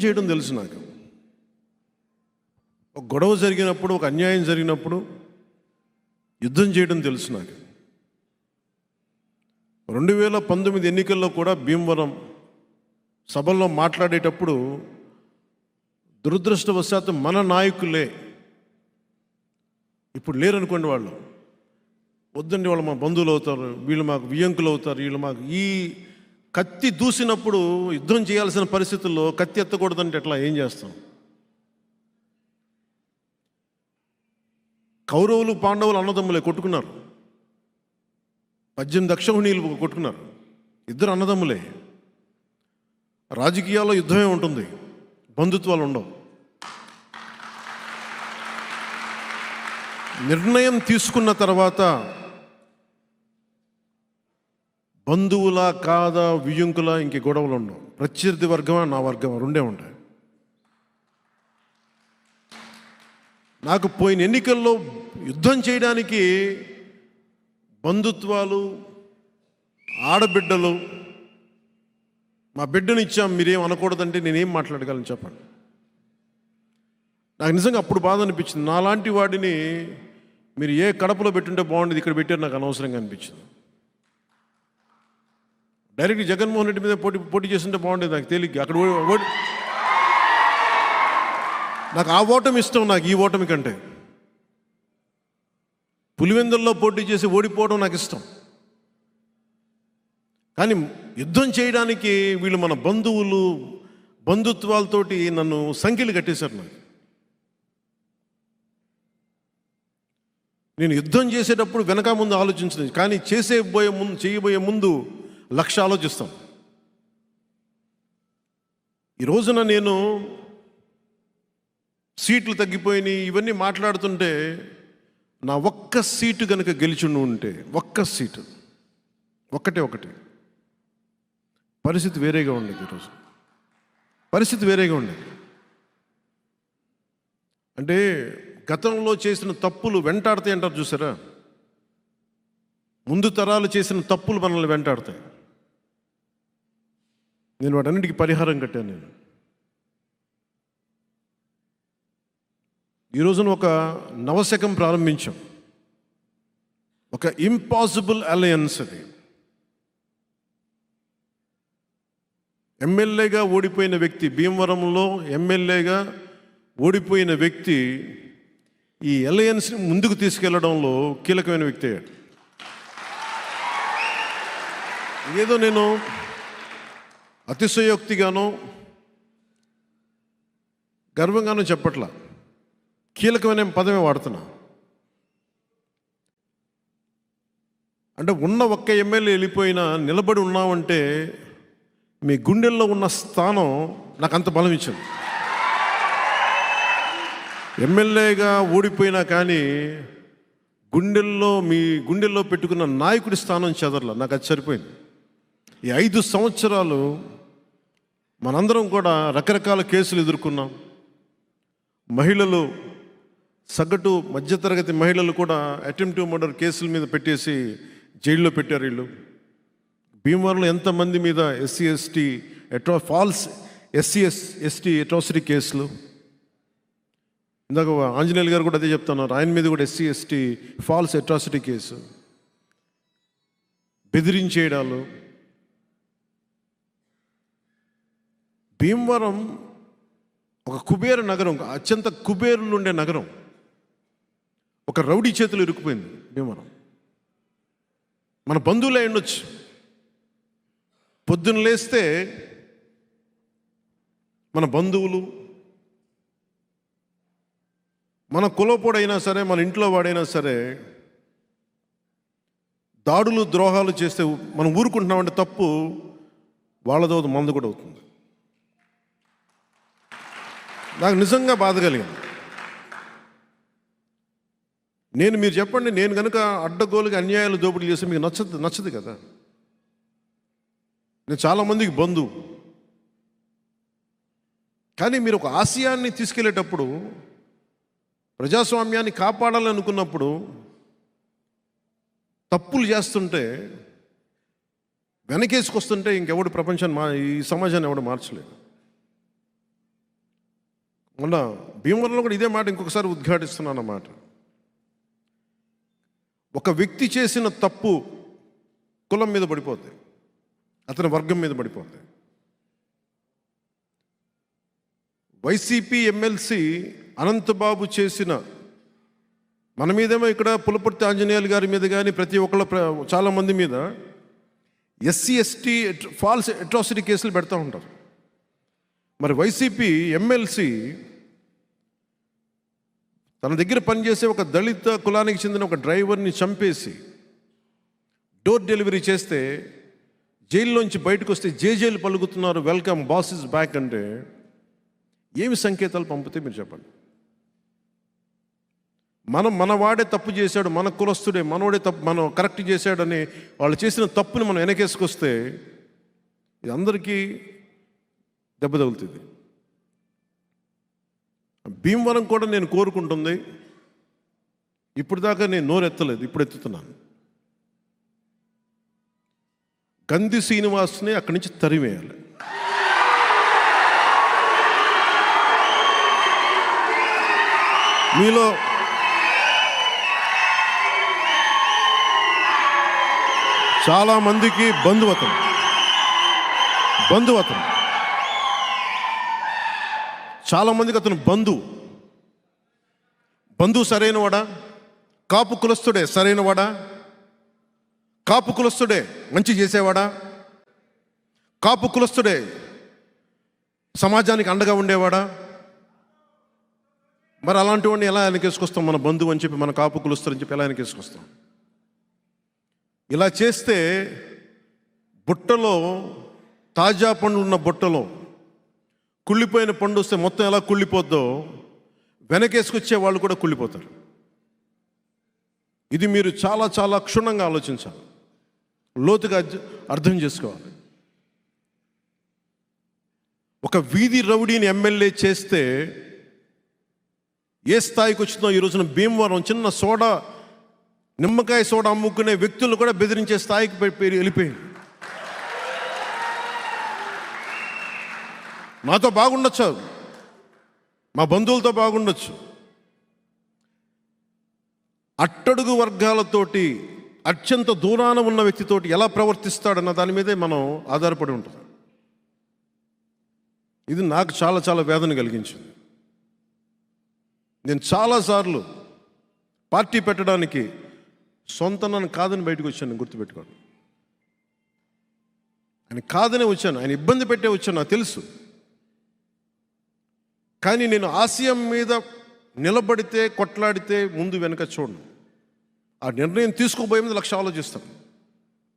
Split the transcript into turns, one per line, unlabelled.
చేయడం తెలుసు నాకు. ఒక గొడవ జరిగినప్పుడు, ఒక అన్యాయం జరిగినప్పుడు యుద్ధం చేయడం తెలుసు నాకు. 2019 ఎన్నికల్లో కూడా భీమవరం సభల్లో మాట్లాడేటప్పుడు దురదృష్టవశాత్తు మన నాయకులే ఇప్పుడు లేరనుకోండి, వాళ్ళు వద్దండి, వాళ్ళు మా బంధువులు అవుతారు, వీళ్ళు మాకు వియ్యంకులు అవుతారు, వీళ్ళు మాకు ఈ కత్తి దూసినప్పుడు యుద్ధం చేయాల్సిన పరిస్థితుల్లో కత్తి ఎత్తకూడదంటే ఎట్లా, ఏం చేస్తాం? కౌరవులు పాండవులు అన్నదమ్ములే కొట్టుకున్నారు, 18 అక్షౌహిణీలు కొట్టుకున్నారు, ఇద్దరు అన్నదమ్ములే. రాజకీయాల్లో యుద్ధమే ఉంటుంది, బంధుత్వాలు ఉండవు. నిర్ణయం తీసుకున్న తర్వాత బంధువులా కాదా వియ్యంకులా ఇంక గొడవలు ఉండవు. ప్రత్యర్థి వర్గమా నా వర్గమా రెండే ఉంటాయి. నాకు పోయిన ఎన్నికల్లో యుద్ధం చేయడానికి బంధుత్వాలు, ఆడబిడ్డలు, మా బిడ్డను ఇచ్చాం మీరేం అనకూడదంటే నేనేం మాట్లాడగలను చెప్పండి. నాకు నిజంగా అప్పుడు బాధ అనిపించింది. నాలాంటి వాడిని మీరు ఏ కడపలో పెట్టుంటే బాగుండేది, ఇక్కడ పెట్టారు నాకు అనవసరంగా అనిపించింది. డైరెక్ట్ జగన్మోహన్ రెడ్డి మీద పోటీ చేస్తుంటే బాగుండేది నాకు తేలిగ్గా. అక్కడ నాకు ఆ ఓటమి ఇష్టం, నాకు ఈ ఓటమి కంటే. పులివెందుల్లో పోటీ చేసి ఓడిపోవడం నాకు ఇష్టం. కానీ యుద్ధం చేయడానికి వీళ్ళు మన బంధువులు, బంధుత్వాలతోటి నన్ను సంఖ్యలు కట్టేశారు. నాకు నేను యుద్ధం చేసేటప్పుడు వెనక ముందు ఆలోచించలేదు, కానీ చేయబోయే ముందు లక్ష ఆలోచిస్తాం. ఈ రోజున నేను సీట్లు తగ్గిపోయినాయి ఇవన్నీ మాట్లాడుతుంటే, నా ఒక్క సీటు కనుక గెలిచుండి ఉంటే, ఒక్క సీటు, ఒకటి పరిస్థితి వేరేగా ఉండేది. ఈరోజు పరిస్థితి వేరేగా ఉండేది. అంటే గతంలో చేసిన తప్పులు వెంటాడతాయి అంటారు చూసారా, ముందు తరాలు చేసిన తప్పులు మనల్ని వెంటాడతాయి. నేను వాటన్నిటికీ పరిహారం కట్టాను. నేను ఈ రోజున ఒక నవశకం ప్రారంభించాం, ఒక ఇంపాసిబుల్ అలయన్స్. అది ఎమ్మెల్యేగా ఓడిపోయిన వ్యక్తి, భీమవరంలో ఎమ్మెల్యేగా ఓడిపోయిన వ్యక్తి ఈ అలయన్స్ని ముందుకు తీసుకెళ్లడంలో కీలకమైన వ్యక్తి అయ్యాడు. ఏదో నేను అతిశయోక్తిగానో గర్వంగానో చెప్పట్లా, కీలకమైన పదమే వాడుతున్నా. అంటే ఉన్న ఒక్క ఎమ్మెల్యే వెళ్ళిపోయినా నిలబడి ఉన్నామంటే మీ గుండెల్లో ఉన్న స్థానం నాకు అంత బలం ఇచ్చింది. ఎమ్మెల్యేగా ఓడిపోయినా కానీ మీ గుండెల్లో పెట్టుకున్న నాయకుడి స్థానం చెదరలా, నాకు అది సరిపోయింది. ఈ 5 సంవత్సరాలు మనందరం కూడా రకరకాల కేసులు ఎదుర్కొన్నాం. మహిళలు, సగటు మధ్యతరగతి మహిళలు కూడా అటెంప్టివ్ మర్డర్ కేసుల మీద పెట్టేసి జైల్లో పెట్టారు వీళ్ళు. భీమవరంలో ఎంతమంది మీద ఫాల్స్ ఎస్సీ అట్రాసిటీ కేసులు. ఇందాక ఆంజనేయులు గారు కూడా అదే చెప్తున్నారు, ఆయన మీద కూడా SC/ST ఫాల్స్ అట్రాసిటీ కేసు, బెదిరించేయడాలు. భీమవరం ఒక కుబేర నగరం, అత్యంత కుబేరులు ఉండే నగరం, ఒక రౌడీ చేతులు ఇరుక్కుపోయింది భీమవరం. మన బంధువులే ఉండొచ్చు, పొద్దున్న లేస్తే మన బంధువులు, మన కులపోడైనా సరే, మన ఇంట్లో వాడైనా సరే దాడులు ద్రోహాలు చేస్తే మనం ఊరుకుంటున్నామంటే తప్పు, వాళ్ళతో మందు కూడా అవుతుంది. నాకు నిజంగా బాధ కలిగింది. మీరు చెప్పండి, నేను కనుక అడ్డగోలుగా అన్యాయాలు దోపిడీ చేస్తే మీకు నచ్చదు కదా. నేను చాలామందికి బంధువు. కానీ మీరు ఒక ఆశయాన్ని తీసుకెళ్లేటప్పుడు, ప్రజాస్వామ్యాన్ని కాపాడాలనుకున్నప్పుడు తప్పులు చేస్తుంటే, వెనకేసుకొస్తుంటే ఇంకెవడు ఈ సమాజాన్ని ఎవడు మార్చలేదు. మొన్న భీమవరంలో కూడా ఇదే మాట ఇంకొకసారి ఉద్ఘాటిస్తున్నాను అన్నమాట. ఒక వ్యక్తి చేసిన తప్పు కులం మీద పడిపోద్ది, అతని వర్గం మీద పడిపోద్ది. వైసీపీ ఎమ్మెల్సీ అనంతబాబు చేసిన, మన మీదేమో ఇక్కడ పులపర్తి ఆంజనేయులు గారి మీద కానీ ప్రతి ఒక్కళ్ళ చాలామంది మీద ఎస్సీ ఎస్టీ ఫాల్స్ అట్రాసిటీ కేసులు పెడతా ఉంటారు. మరి వైసీపీ ఎమ్మెల్సీ తన దగ్గర పనిచేసే ఒక దళిత కులానికి చెందిన ఒక డ్రైవర్ని చంపేసి డోర్ డెలివరీ చేస్తే జైల్లోంచి బయటకు వస్తే జేజేలు పలుకుతున్నారు, వెల్కమ్ బాస్ ఇస్ బ్యాక్ అంటే ఏమి సంకేతాలు పంపితే మీరు చెప్పండి. మన వాడే తప్పు చేశాడు, మన కులస్తుడే మనోడే తప్పు, మనం కరెక్ట్ చేశాడని వాళ్ళు చేసిన తప్పుని మనం వెనకేసుకొస్తే ఇది అందరికీ దెబ్బ తగులుతుంది. భీమవరం కూడా నేను కోరుకుంటుంది, ఇప్పుడు దాకా నేను నోరెత్తలేదు, ఇప్పుడు ఎత్తుతున్నాను. కంది శ్రీనివాస్ని అక్కడి నుంచి తరివేయాలి. మీలో చాలామందికి బంధువతం చాలామందికి అతను బంధువు సరైనవాడా? కాపు కులస్తుడే సరైనవాడా? కాపు కులస్తుడే మంచి చేసేవాడా? కాపు కులస్తుడే సమాజానికి అండగా ఉండేవాడా? మరి అలాంటి వాడిని ఎలా వెనకేసుకొస్తాం? మన బంధువు అని చెప్పి, మన కాపు కులస్తుని చెప్పి ఎలా వెనకేసుకొస్తాం? ఇలా చేస్తే బుట్టలో తాజా పండ్లు ఉన్న బుట్టలో కుళ్ళిపోయిన పండు వస్తే మొత్తం ఎలా కుళ్ళిపోద్దో వెనకేసుకొచ్చే వాళ్ళు కూడా కుళ్ళిపోతారు. ఇది మీరు చాలా చాలా క్షుణ్ణంగా ఆలోచించాలి, లోతుగా అర్థం చేసుకోవాలి. ఒక వీధి రౌడీని ఎమ్మెల్యే చేస్తే ఏ స్థాయికి వచ్చిందో ఈ రోజున భీమవరం చిన్న నిమ్మకాయ సోడా అమ్ముకునే వ్యక్తులు కూడా బెదిరించే స్థాయికి వెళ్ళిపోయింది. మాతో బాగుండొచ్చు, మా బంధువులతో బాగుండొచ్చు, అట్టడుగు వర్గాలతోటి అత్యంత దూరాన ఉన్న వ్యక్తితోటి ఎలా ప్రవర్తిస్తాడన్న దాని మీదే మనం ఆధారపడి ఉంటాం. ఇది నాకు చాలా చాలా వేదన కలిగించింది. నేను చాలాసార్లు పార్టీ పెట్టడానికి సొంత నన్ను కాదని బయటకు వచ్చాను, గుర్తుపెట్టుకోండి. ఆయన కాదనే వచ్చాను, ఆయన ఇబ్బంది పెట్టే వచ్చాను, నాకు తెలుసు. కానీ నేను ఆశయం మీద నిలబడితే, కొట్లాడితే ముందు వెనక చూడను. ఆ నిర్ణయం తీసుకోబోయే ముందు లక్ష ఆలోచిస్తాను.